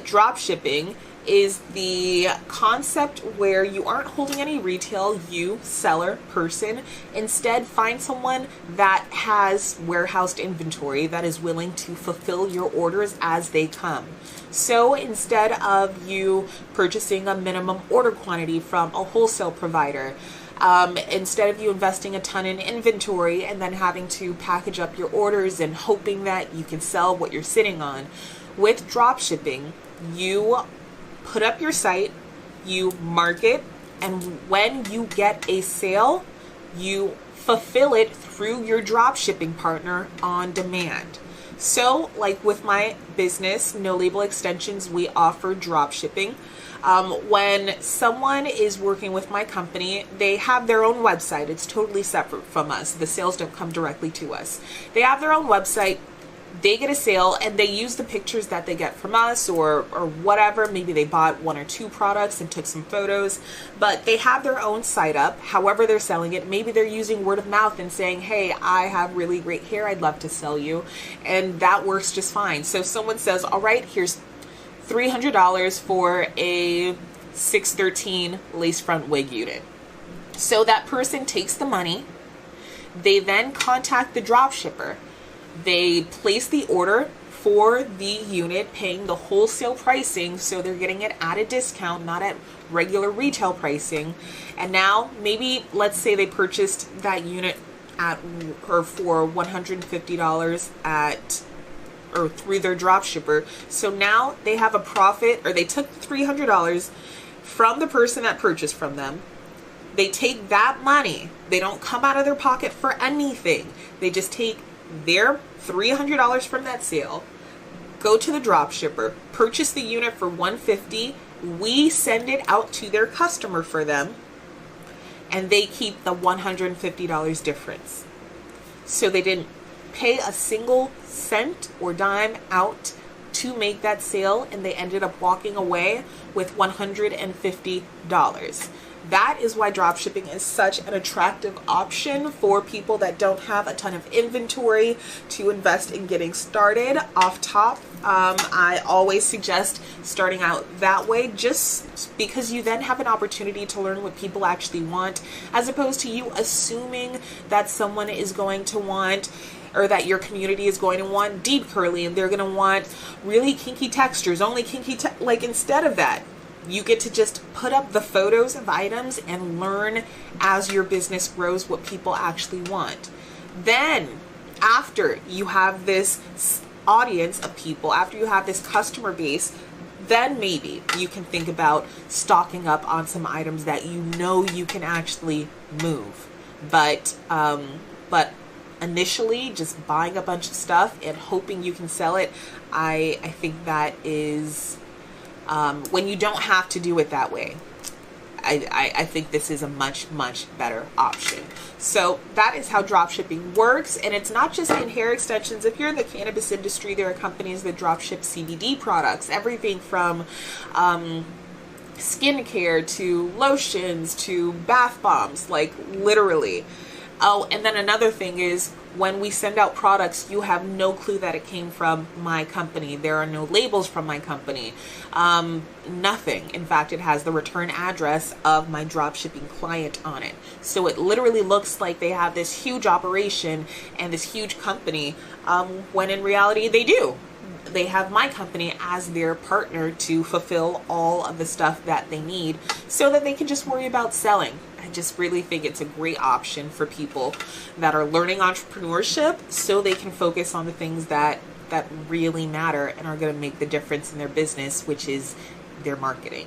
drop shipping is the concept where you aren't holding any retail, you, seller, person. Instead, find someone that has warehoused inventory that is willing to fulfill your orders as they come. So instead of you purchasing a minimum order quantity from a wholesale provider, instead of you investing a ton in inventory and then having to package up your orders and hoping that you can sell what you're sitting on, with drop shipping, you put up your site, you market, and when you get a sale, you fulfill it through your drop shipping partner on demand. So like with my business, No Label Extensions, we offer drop shipping. When someone is working with my company, they have their own website. It's totally separate from us. The sales don't come directly to us. They have their own website. They get a sale and they use the pictures that they get from us or whatever. Maybe they bought 1 or 2 products and took some photos, but they have their own site up. However they're selling it, maybe they're using word of mouth and saying, hey, I have really great hair, I'd love to sell you. And that works just fine. So someone says, all right, here's $300 for a 613 lace front wig unit. So that person takes the money. They then contact the drop shipper. They place the order for the unit, paying the wholesale pricing, so they're getting it at a discount, not at regular retail pricing. And now maybe let's say they purchased that unit at or for $150 at or through their drop shipper. So now they have a profit, or they took $300 from the person that purchased from them. They take that money. They don't come out of their pocket for anything. They just take their $300 from that sale, go to the drop shipper, purchase the unit for $150. We send it out to their customer for them, and they keep the $150 difference. So they didn't pay a single cent or dime out to make that sale, and they ended up walking away with $150. That is why dropshipping is such an attractive option for people that don't have a ton of inventory to invest in getting started off top. I always suggest starting out that way, just because you then have an opportunity to learn what people actually want, as opposed to you assuming that someone is going to want, or that your community is going to want deep curly and they're going to want really kinky textures, only kinky, like instead of that, you get to just put up the photos of items and learn as your business grows what people actually want. Then after you have this audience of people, after you have this customer base, then maybe you can think about stocking up on some items that you know you can actually move. But initially, just buying a bunch of stuff and hoping you can sell it, I think that is, when you don't have to do it that way, I think this is a much, much better option. So that is how dropshipping works. And it's not just in hair extensions. If you're in the cannabis industry, there are companies that dropship CBD products, everything from skincare to lotions to bath bombs, like literally. Oh, and then another thing is, when we send out products, you have no clue that it came from my company. There are no labels from my company. Nothing. In fact, it has the return address of my dropshipping client on it. So it literally looks like they have this huge operation and this huge company, when in reality they do. They have my company as their partner to fulfill all of the stuff that they need so that they can just worry about selling. I just really think it's a great option for people that are learning entrepreneurship, so they can focus on the things that really matter and are going to make the difference in their business, which is their marketing.